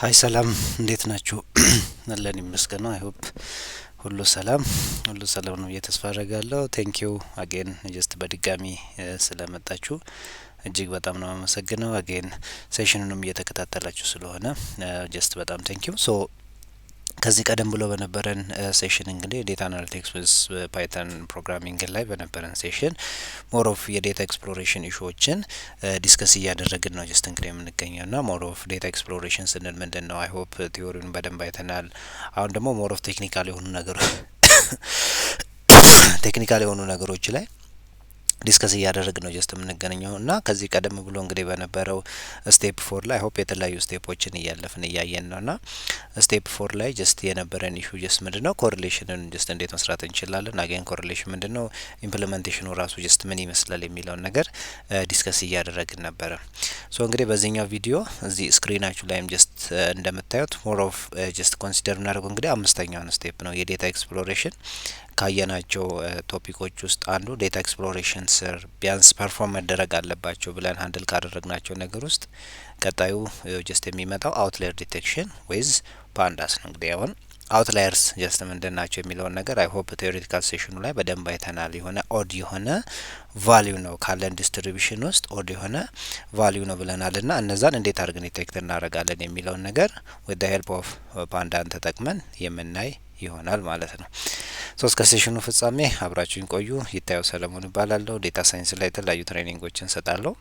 ሀይ ሰላም እንዴት ናችሁ? አለን ይመስገን ነው። አይ ሆፕ ሁሉ ሰላም ነው ተስፋ አደርጋለሁ። ቴንክ ዩ አጌን ጀስት በድጋሚ ስለመጣችሁ እጅግ በጣም ነው አመሰግነው። አጌን ሴሽኑንም እየተከታተላችሁ ስለሆነ ጀስት በጣም ቴንክ ዩ። ሶ ከዚህ ቀደም ብሎ በነበረን ሴሽን እንግዲህ ዴታ አናሊቲክስ ዊዝ ፓይተን ፕሮግራሚንግ ላይ በነበረን ሴሽን ሞር ኦፍ የዴታ ኤክስፕሎሬሽን ኢሹዎችን ዲስከስ እያደረግን ነው ጀስት እንግዲህ የምንገኘው ና ሞር ኦፍ ዴታ ኤክስፕሎሬሽን ስንል ምንድን ነው? አይ ሆፕ ቲዮሪውን በደንብ አይተናል። አሁን ደግሞ ሞር ኦፍ ቴክኒካል የሆኑ ነገሮች ነገሮች ላይ ዲስከስ እያደረግ ነው ጀስት የምንገናኘው እና ከዚህ ቀደም ብሎ እንግዲህ በነበረው ስቴፕ 4 ላይ ሆፕ የተለያዩ ስቴፖችን እያለፍን እያየን ነው ና ስቴፕ 4 ላይ ጀስት የነበረን ኢሹ ጀስት ምንድነው ኮሪሌሽንን ጀስት እንዴት መስራት እንችላለን፣ አገን ኮሪሌሽን ምንድነው፣ ኢምፕሊሜንቴሽኑ ራሱ ጀስት ምን ይመስላል የሚለውን ነገር ዲስከስ እያደረግን ነበረ። ሶ እንግዲህ በዚህኛው ቪዲዮ እዚህ ስክሪናችሁ ላይም ጀስት እንደምታዩት ሞር ኦፍ ጀስት ኮንሲደር እናደርገው እንግዲህ አምስተኛውን ስቴፕ ነው የዴታ ኤክስፕሎሬሽን ካየናቸው ቶፒኮች ውስጥ አንዱ ዴታ ኤክስፕሎሬሽን ስር ቢያንስ ፐርፎርም መደረግ አለባቸው ብለን ሀንድል ካደረግናቸው ነገር ውስጥ ቀጣዩ ጀስት የሚመጣው አውትላየር ዲቴክሽን ዌዝ ፓንዳስ ነው። እንግዲህ አሁን አውትላየርስ ጀስት ምንድን ናቸው የሚለውን ነገር አይ ሆፕ ቴዎሬቲካል ሴሽኑ ላይ በደንብ አይተናል። የሆነ ኦድ የሆነ ቫሊዩ ነው ካለን ዲስትሪቢዩሽን ውስጥ ኦድ የሆነ ቫሊዩ ነው ብለናል ና እነዛን እንዴት አድርገን ዲቴክት እናደርጋለን የሚለውን ነገር ዊዝ ዘ ሄልፕ ኦፍ ፓንዳን ተጠቅመን የምናይ ይሆናል ማለት ነው። እስከ ሴሽኑ ፍጻሜ አብራችሁኝ ቆዩ። ይታየው ሰለሞን እባላለሁ። ዴታ ሳይንስ ላይ የተለያዩ ትሬኒንጎችን ሰጣለሁ።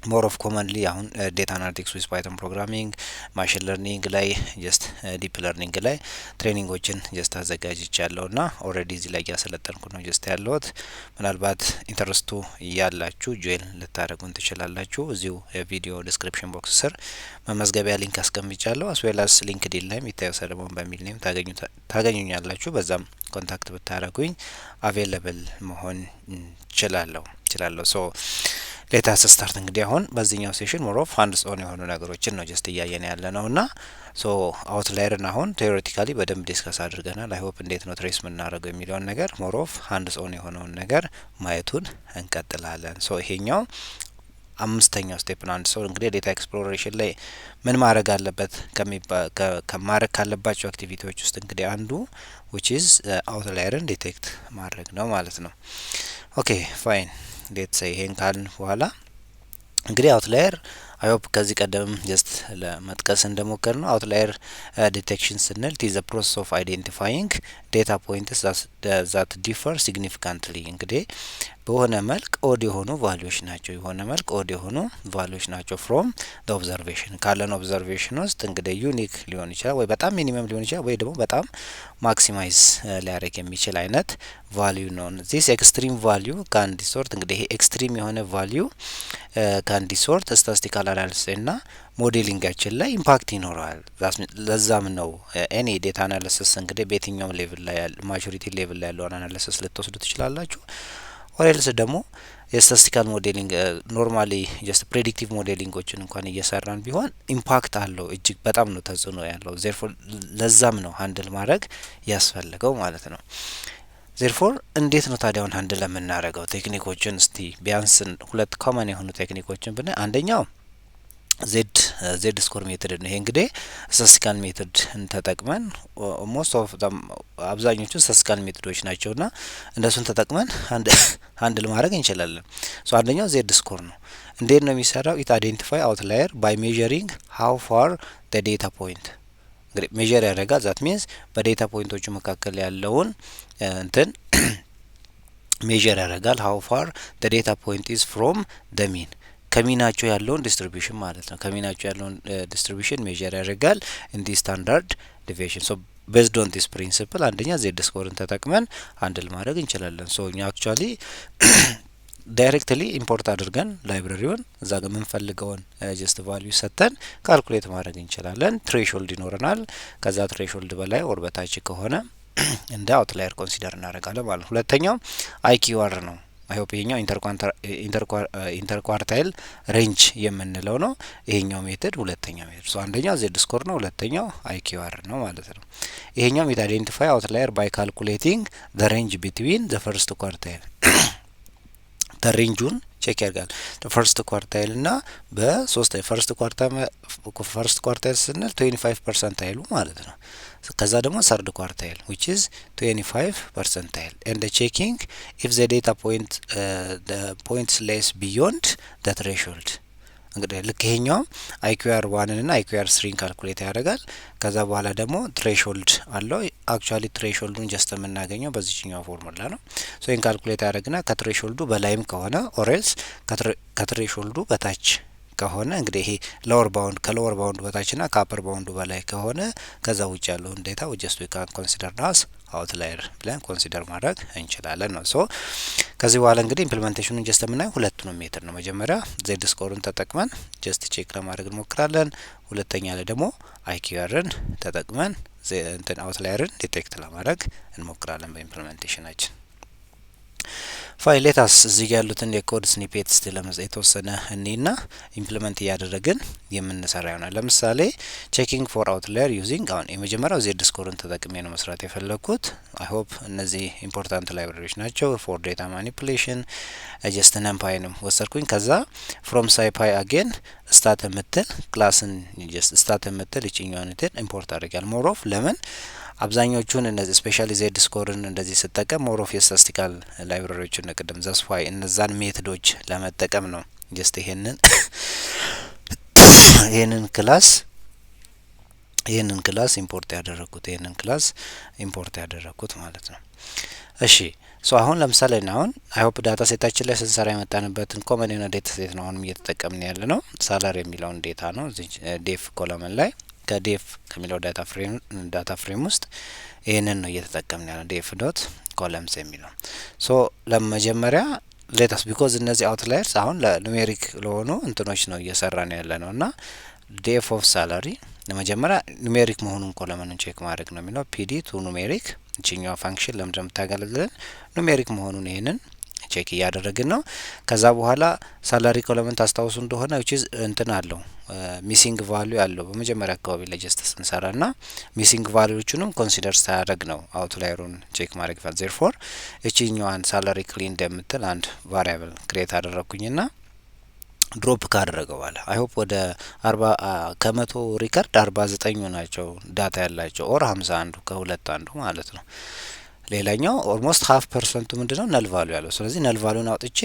ሞር ኦፍ ኮመንሊ አሁን ዴታ አናሊቲክስ ዊዝ ፓይተን ፕሮግራሚንግ፣ ማሽን ለርኒንግ ላይ ጀስት ዲፕ ለርኒንግ ላይ ትሬኒንጎችን ጀስት አዘጋጅቻለሁ ና ኦልሬዲ እዚህ ላይ እያሰለጠንኩ ነው ጀስት ያለሁት። ምናልባት ኢንተረስቱ እያላችሁ ጆይን ልታደርጉን ትችላላችሁ። እዚሁ የቪዲዮ ዲስክሪፕሽን ቦክስ ስር መመዝገቢያ ሊንክ አስቀምጫለሁ። አስዌላስ ሊንክዲን ላይም ይታየው ሰለሞን በሚል ኔም ታገኙኛላችሁ። በዛም ኮንታክት ብታደረጉኝ አቬለብል መሆን እችላለሁ። ሶ ሌታስ ስታርት እንግዲህ አሁን በዚህኛው ሴሽን ሞር ኦፍ ሃንድስ ኦን የሆኑ ነገሮችን ነው ጀስት እያየን ያለ ነው ና ሶ አውትላየርን አሁን ቴዎሬቲካሊ በደንብ ዲስከስ አድርገናል። አይ ሆፕ እንዴት ነው ትሬስ የምናደርገው የሚለውን ነገር ሞር ኦፍ ሃንድስ ኦን የሆነውን ነገር ማየቱን እንቀጥላለን። ሶ ይሄኛው አምስተኛው ስቴፕ ነው። አንድ ሰው እንግዲህ ዴታ ኤክስፕሎሬሽን ላይ ምን ማድረግ አለበት ከማድረግ ካለባቸው አክቲቪቲዎች ውስጥ እንግዲህ አንዱ which is አውትላየርን ዲቴክት ማድረግ ነው ማለት ነው። ኦኬ ፋይን ሌት ሴይ ይሄን ካልን በኋላ እንግዲህ አውትላየር አይ ሆፕ ከዚህ ቀደም ጀስት ለመጥቀስ እንደሞከር ነው አውትላየር ዲቴክሽን ስንል ኢዝ ዘ ፕሮሰስ ኦፍ አይዴንቲፋይንግ ዴታ ፖይንትስ ዛት ዲፈር ሲግኒፊካንትሊ እንግዲህ በሆነ መልክ ኦድ የሆኑ ቫልዩዎች ናቸው ፍሮም ዘ ኦብዘርቬሽን ካለን ኦብዘርቬሽን ውስጥ እንግዲህ ዩኒክ ሊሆን ይችላል ወይ በጣም ሚኒመም ሊሆን ይችላል ወይ ደግሞ በጣም ማክሲማይዝ ሊያደርግ የሚችል አይነት ቫልዩ ነው። ዚስ ኤክስትሪም ቫልዩ ካን ዲስቶርት እንግዲህ ይሄ ኤክስትሪም የሆነ ቫልዩ ካን ዲስቶርት ስታቲስቲካል አናሊሲስ እና ሞዴሊንጋችን ላይ ኢምፓክት ይኖረዋል። ለዛም ነው ኤኒ ዴታ አናሊሲስ እንግዲህ በየትኛውም ሌቭል ላይ ያለ ማቹሪቲ ሌቭል ላይ ያለውን አናሊሲስ ልትወስዱ ትችላላችሁ። ኦሬልስ ደግሞ የስታቲስቲካል ሞዴሊንግ ኖርማሊ ጀስት ፕሬዲክቲቭ ሞዴሊንጎችን እንኳን እየሰራን ቢሆን ኢምፓክት አለው እጅግ በጣም ነው ተጽዕኖ ያለው። ዜርፎር ለዛም ነው ሃንድል ማድረግ ያስፈልገው ማለት ነው። ዜርፎር እንዴት ነው ታዲያውን ሃንድል የምናደርገው ቴክኒኮችን እስቲ ቢያንስ ሁለት ኮመን የሆኑ ቴክኒኮችን ብናይ አንደኛው ዜድ ስኮር ሜቶድ ነው። ይሄ እንግዲህ ስታቲስቲካል ሜቶድ ተጠቅመን ሞስት ኦፍ አብዛኞቹ ስታቲስቲካል ሜቶዶች ናቸውና እንደሱን ተጠቅመን ሃንድል ማድረግ እንችላለን። ሶ አንደኛው ዜድ ስኮር ነው። እንዴት ነው የሚሰራው? ኢት አይዴንቲፋይ አውትላየር ባይ ሜዠሪንግ ሃው ፋር ዘ ዴታ ፖይንት እንግዲህ ሜዠር ያደርጋል። ዛት ሚንስ በዴታ ፖይንቶቹ መካከል ያለውን እንትን ሜዠር ያደርጋል። ሃው ፋር ዘ ዴታ ፖይንት ኢዝ ፍሮም ዘ ሚን ከሚናቸው ያለውን ዲስትሪቢዩሽን ማለት ነው። ከሚናቸው ያለውን ዲስትሪቢዩሽን ሜዠር ያደርጋል ኢን ዲ ስታንዳርድ ዲቪዬሽን። ሶ ቤዝድ ኦን ዲስ ፕሪንሲፕል አንደኛ ዜድ ስኮርን ተጠቅመን ሃንድል ማድረግ እንችላለን። ሶ እኛ አክቹአሊ ዳይሬክትሊ ኢምፖርት አድርገን ላይብረሪውን እዛ ጋር የምንፈልገውን ጀስት ቫልዩ ሰጥተን ካልኩሌት ማድረግ እንችላለን። ትሬሽሆልድ ይኖረናል። ከዛ ትሬሽሆልድ በላይ ኦር በታች ከሆነ እንደ አውትላየር ኮንሲደር እናደርጋለን ማለት ነው። ሁለተኛው አይኪዩአር ነው። አይ ሆፕ ይሄኛው ኢንተርኳርታይል ሬንጅ የምንለው ነው። ይሄኛው ሜተድ ሁለተኛው ሜተድ ሶ አንደኛው ዜድ ስኮር ነው፣ ሁለተኛው አይኪዩአር ነው ማለት ነው። ይሄኛው ኢት አይዴንቲፋይ አውትላየር ባይ ካልኩሌቲንግ ዘ ሬንጅ ቢትዊን ዘ ፈርስት ኳርታይል ሬንጁን ቼክ ያደርጋል። ፈርስት ኳርታይል እና በሶስት ፈርስት ኳርታይል ስንል 25% ማለት ነው። ከዛ ደግሞ ሰርድ ኳርታይል which is 25% and the checking if the data points less beyond the threshold እንግዲህ ልክ ይሄኛው IQR 1 እና IQR 3 ካልኩሌት ያደርጋል። ከዛ በኋላ ደግሞ ትሬሾልድ አለው። አክቹአሊ ትሬሾልዱን ጀስት የምናገኘው በዚህኛው ፎርሙላ ነው። ሶ ይሄን ካልኩሌት ያደርግና ከትሬሾልዱ በላይም ከሆነ ኦሬልስ ከትሬሾልዱ በታች ከሆነ እንግዲህ ይሄ ሎወር ባውንድ ከሎወር ባውንድ በታችና ከአፐር ባውንዱ በላይ ከሆነ ከዛ ውጭ ያለውን ዴታ ጀስት ዊ ካን ኮንሲደር ናስ አውትላየር ብለን ኮንሲደር ማድረግ እንችላለን ነው። ሶ ከዚህ በኋላ እንግዲህ ኢምፕሊሜንቴሽኑን ጀስት የምናየው ሁለቱንም ሜትር ነው። መጀመሪያ ዜድ ስኮርን ተጠቅመን ጀስት ቼክ ለማድረግ እንሞክራለን። ሁለተኛ ላይ ደግሞ IQRን ተጠቅመን እንትን አውትላየርን ዲቴክት ለማድረግ እንሞክራለን በኢምፕሊሜንቴሽናችን። ፋይሌታስ እዚህ ጋር ያሉትን የኮድ ስኒፔት ስቲ የተወሰነ እኔና ኢምፕሊመንት እያደረግን የምንሰራ ይሆናል። ለምሳሌ ቼኪንግ ፎር አውትላየር ዩዚንግ አሁን የመጀመሪያው ዜድ ስኮርን ተጠቅሜ ነው መስራት የፈለኩት። አይ ሆፕ እነዚህ ኢምፖርታንት ላይብራሪዎች ናቸው። ፎር ዴታ ማኒፑሌሽን ጀስት ነምፓይንም ወሰድኩኝ። ከዛ ፍሮም ሳይፓይ አጌን ስታት የምትል ክላስን ጀስት ስታት የምትል ይችኛውን ኢምፖርት አድርጋል። ሞሮፍ ለምን አብዛኞቹን እነዚህ ስፔሻሊ ዜድ ስኮርን እንደዚህ ስጠቀም ሞር ኦፍ የስታቲስቲካል ላይብራሪዎችን ነቅድም ዘስፋይ እነዛን ሜቶዶች ለመጠቀም ነው። ጀስት ይሄንን ክላስ ኢምፖርት ያደረኩት ማለት ነው። እሺ ሶ አሁን ለምሳሌ አሁን አይሆፕ ዳታ ሴታችን ላይ ስንሰራ የመጣንበትን ኮመን የሆነ ዴታ ሴት ነው አሁንም እየተጠቀምን ያለ ነው። ሳላሪ የሚለውን ዴታ ነው እዚህ ዴፍ ኮለመን ላይ ከዴፍ ከሚለው ዳታ ፍሬም ውስጥ ይሄንን ነው እየተጠቀምን ያለው ዴፍ ዶት ኮለምስ የሚለው። ሶ ለመጀመሪያ ሌታስ ቢኮዝ እነዚህ አውትላየርስ አሁን ለኑሜሪክ ለሆኑ እንትኖች ነው እየሰራን ያለ ነው እና ዴፍ ኦፍ ሳላሪ ለመጀመሪያ ኑሜሪክ መሆኑን ኮለመኑን ቼክ ማድረግ ነው የሚለው ፒዲ ቱ ኑሜሪክ እቺኛው ፋንክሽን ለምንድነው የምታገለግለን ኑሜሪክ መሆኑን ይሄንን ቼክ እያደረግን ነው። ከዛ በኋላ ሳላሪ ኮለመን ታስታውሱ እንደሆነ which is እንትን አለው ሚሲንግ ቫልዩ አለው በመጀመሪያ አካባቢ ለጀስት ስንሰራና ሚሲንግ ቫልዩዎቹንም ኮንሲደር ሳያደርግ ነው አውትላየሩን ቼክ ማድረግ ይፋል። ዜርፎር እቺኛዋን ሳላሪ ክሊን እንደምትል አንድ ቫሪያብል ክሬት አደረኩኝና ድሮፕ ካደረገ በኋላ አይ ሆፕ ወደ 40 ከመቶ ሪከርድ 49 ናቸው ዳታ ያላቸው ኦር 51 ከሁለት አንዱ ማለት ነው። ሌላኛው ኦልሞስት 50% ምንድነው ነል ቫልዩ ያለው። ስለዚህ ነል ቫልዩን አውጥቼ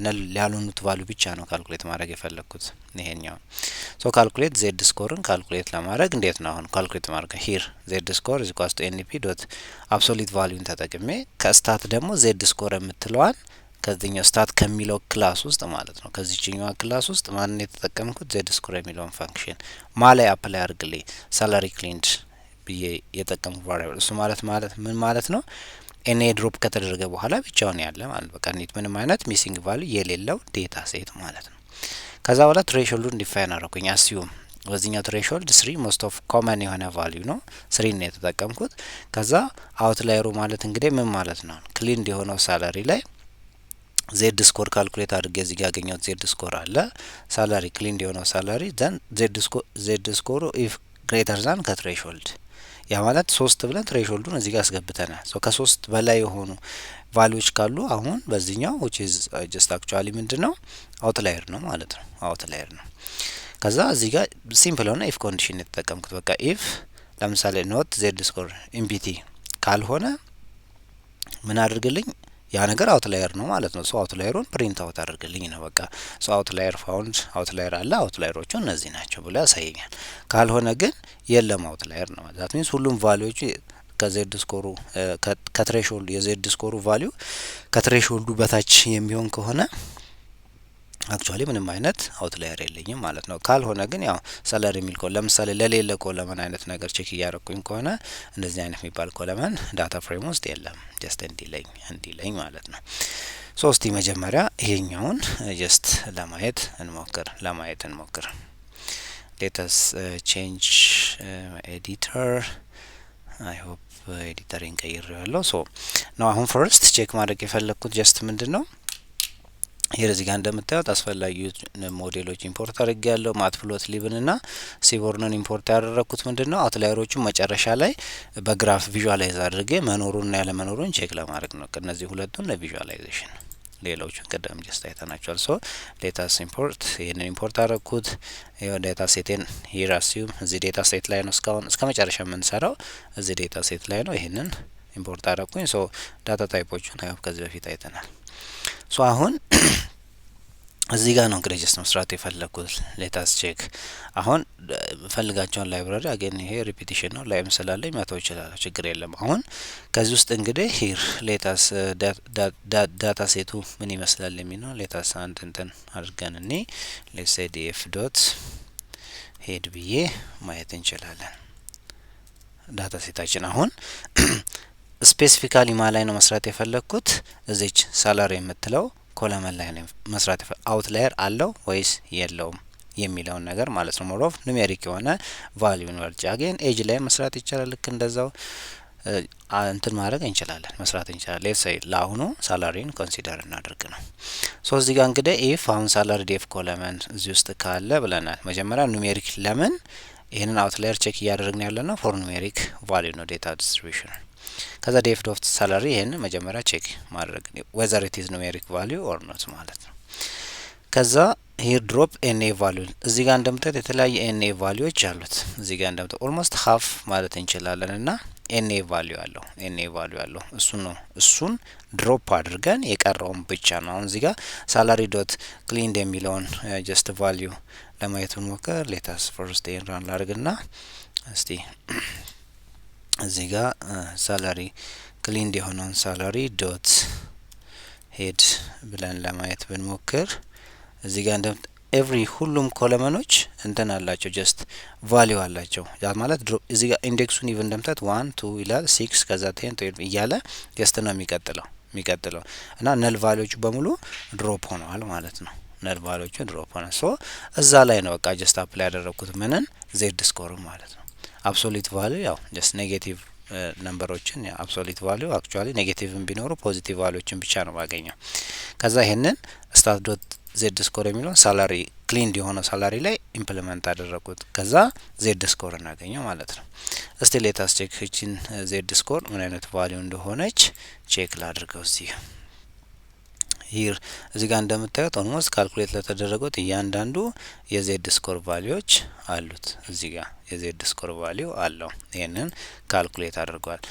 ነል ያልሆኑት ቫልዩ ብቻ ነው ካልኩሌት ማድረግ የፈለኩት ይሄኛው። ሶ ካልኩሌት ዜድ ስኮርን ካልኩሌት ለማድረግ እንዴት ነው አሁን ካልኩሌት ማድረግ ሂር ዜድ ስኮር =np ዶት አብሶሉት ቫልዩን ተጠቅሜ ከስታት ደግሞ ዜድ ስኮር የምትለዋን ከዚህኛው ስታት ከሚለው ክላስ ውስጥ ማለት ነው ከዚህኛው ክላስ ውስጥ ማንን የተጠቀምኩት ዜድ ስኮር የሚለውን ፋንክሽን ማላይ አፕላይ አድርግልኝ ሳላሪ ክሊንድ ብዬ የጠቀሙ ቫሪያብል እሱ ማለት ምን ማለት ነው? ኤንኤ ድሮፕ ከተደረገ በኋላ ብቻውን ያለ ማለት በቃ ምንም አይነት ሚሲንግ ቫልዩ የሌለው ዴታ ሴት ማለት ነው። ከዛ በኋላ ትሬሾልዱን ዲፋይን አደረኩኝ። አስዩም በዚህኛው ትሬሾልድ 3 ሞስት ኦፍ ኮመን የሆነ ቫልዩ ነው 3 ነው የተጠቀምኩት። ከዛ አውትላየሩ ማለት እንግዲህ ምን ማለት ነው? ክሊንድ የሆነው ሳላሪ ላይ ዜድ ስኮር ካልኩሌት አድርጌ እዚህ ጋር ያገኘሁት ዜድ ስኮር አለ ሳላሪ ክሊንድ የሆነው ሳላሪ ዘን ዜድ ስኮሩ ኢፍ ግሬተር ዛን ከትሬሾልድ ያ ማለት 3 ብለን ትሬሾልዱን እዚህ ጋር አስገብተናል። ሶ ከ3 በላይ የሆኑ ቫልዩዎች ካሉ አሁን በዚህኛው which is just actually ምንድነው አውትላየር ነው ማለት ነው አውትላየር ነው። ከዛ እዚህ ጋር ሲምፕል ሆነ ኢፍ ኮንዲሽን የተጠቀምኩት በቃ ኢፍ ለምሳሌ ኖት ዜድ ስኮር ኢምፒቲ ካልሆነ ምን አድርግልኝ ያ ነገር አውትላየር ነው ማለት ነው። ሶ አውትላየሩን ፕሪንት አውት አድርግልኝ ነው በቃ። ሶ አውትላየር ፋውንድ አውትላየር አለ አውትላየሮቹ እነዚህ ናቸው ብሎ ያሳየኛል። ካልሆነ ግን የለም አውትላየር ነው ማለት ዛት ሚንስ ሁሉም ቫልዩዎች ከዜድ ስኮሩ ከትሬሾልዱ የዜድ ስኮሩ ቫልዩ ከትሬሾልዱ በታች የሚሆን ከሆነ አክቹአሊ ምንም አይነት አውትላየር የለኝም ማለት ነው። ካልሆነ ግን ያው ሳላሪ የሚል ለምሳሌ ለሌለ ኮለመን አይነት ነገር ቼክ እያረኩኝ ከሆነ እንደዚህ አይነት የሚባል ኮለመን ዳታ ፍሬም ውስጥ የለም ጀስት እንዲለኝ ማለት ነው። ሶስቲ መጀመሪያ ይሄኛውን ጀስት ለማየት እንሞክር ሌተስ ቼንጅ ኤዲተር አይ ሆፕ ኤዲተሪን ቀይሬዋለሁ። ሶ ነው አሁን ፈርስት ቼክ ማድረግ የፈለኩት ጀስት ምንድነው ይሄ እዚህ ጋር እንደምታዩት አስፈላጊ ሞዴሎች ኢምፖርት አድርጌያለሁ ማትፕሎትሊብን እና ሲቦርንን ኢምፖርት ያደረኩት ምንድነው አውትላየሮቹ መጨረሻ ላይ በግራፍ ቪዥዋላይዝ አድርጌ መኖሩንና ያለ መኖሩን ቼክ ለማድረግ ነው። ከነዚህ ሁለቱን ለቪዥዋላይዜሽን ሌሎቹን ቀደም ጀስት አይተናቸዋል። ሶ ሌታስ ኢምፖርት ይሄንን ኢምፖርት አረኩት። ይሄ ዴታ ሴቴን ሂር አሲዩም እዚህ ዴታ ሴት ላይ ነው እስካሁን እስከ መጨረሻ የምንሰራው እዚህ ዴታ ሴት ላይ ነው። ይሄንን ኢምፖርት አረኩኝ። ሶ ዳታ ታይፖቹን አይ ሆፕ ከዚህ በፊት አይተናል። ሶ አሁን እዚህ ጋር ነው እንግዲህ ጀስት መስራት የፈለኩት ሌታስ ቼክ። አሁን ፈልጋቸውን ላይብራሪ አገን ይሄ ሪፒቲሽን ነው ላይም ስላለኝ መተው ይችላል፣ ችግር የለም። አሁን ከዚህ ውስጥ እንግዲህ ሂር ሌታስ ዳታ ሴቱ ምን ይመስላል የሚለው ሌታስ አንድ እንትን አድርገን እኔ ሌትስ ሴ ዲኤፍ ዶት ሄድ ብዬ ማየት እንችላለን። ዳታ ሴታችን አሁን ስፔሲፊካሊ ማ ላይ ነው መስራት የፈለኩት እዚች ሳላሪ የምትለው ኮለመን ላይ ነው መስራት አውትላየር አለው ወይስ የለውም የሚለውን ነገር ማለት ነው። ሞር ኦፍ ኑሜሪክ የሆነ ቫልዩን ወርጭ አገን ኤጅ ላይ መስራት ይቻላል። ልክ እንደዛው እንትን ማድረግ እንችላለን መስራት እንችላለን። ሌትስ ሴይ ለአሁኑ ሳላሪን ኮንሲደር እናድርግ ነው። ሶ እዚህ ጋር እንግዲህ ኢፍ አሁን ሳላሪ ዴፍ ኮለመን እዚህ ውስጥ ካለ ብለናል። መጀመሪያ ኑሜሪክ ለምን ይሄንን አውትላየር ቼክ እያደረግን ያለ ነው ፎር ኑሜሪክ ቫልዩ ነው ዴታ ዲስትሪቢዩሽን። ከዛ ዴፍ ዶት ሳላሪ ይሄን መጀመሪያ ቼክ ማድረግ whether it is numeric value or not ማለት ነው። ከዛ ሂር ድሮፕ ኤንኤ ቫልዩ እዚህ ጋር እንደምታዩት የተለያየ ኤንኤ ቫልዩዎች አሉት። እዚህ ጋር እንደምታዩት ኦልሞስት ሃፍ ማለት እንችላለን እና ኤንኤ ቫልዩ አለው እሱን ድሮፕ አድርገን የቀረውን ብቻ ነው። አሁን እዚህ ጋር ሳላሪ ዶት ክሊንድ የሚለውን ጀስት ቫልዩ ለማየት እንሞክር። ሌታስ ፈርስት ኤን ራን ላድርግና እስቲ እዚህ ጋር ሳላሪ ክሊንድ የሆነውን ሳላሪ ዶት ሄድ ብለን ለማየት ብንሞክር እዚህ ጋር እንደ ኤቭሪ ሁሉም ኮለመኖች እንትን አላቸው ጀስት ቫልዩ አላቸው። ያ ማለት እዚህ ጋር ኢንዴክሱን ኢቭን እንደምታት 1 2 ይላል 6 ከዛ 10 12 እያለ ጀስት ነው የሚቀጥለው እና ነል ቫልዩዎቹ በሙሉ ድሮፕ ሆነዋል ማለት ነው። ነል ቫልዩዎቹ ድሮፕ ሆነ። ሶ እዛ ላይ ነው በቃ ጀስት አፕላይ ያደረኩት ምንን ዜድ ስኮር ማለት ነው። አብሶሉት ቫልዩ ያው ጀስት ኔጌቲቭ ነምበሮችን አብሶሉት ቫልዩ አክቹአሊ ኔጌቲቭም ቢኖሩ ፖዚቲቭ ቫልዩዎችን ብቻ ነው ማገኘው። ከዛ ይሄንን ስታት ዶት ዜድ ስኮር የሚለውን ሳላሪ ክሊንድ የሆነ ሳላሪ ላይ ኢምፕሊመንት አደረኩት። ከዛ ዜድ ስኮር እናገኘው ማለት ነው። እስቲ ሌታስ ቼክ እቺን ዜድ ስኮር ምን አይነት ቫልዩ እንደሆነች ቼክ ላድርገው። ሂር እዚህ ጋር እንደምታዩት ኦልሞስት ካልኩሌት ለተደረጉት እያንዳንዱ የዜድ ስኮር ቫልዩዎች አሉት። እዚህ ጋር የዜድ ስኮር ቫልዩ አለው። ይሄንን ካልኩሌት አድርጓል።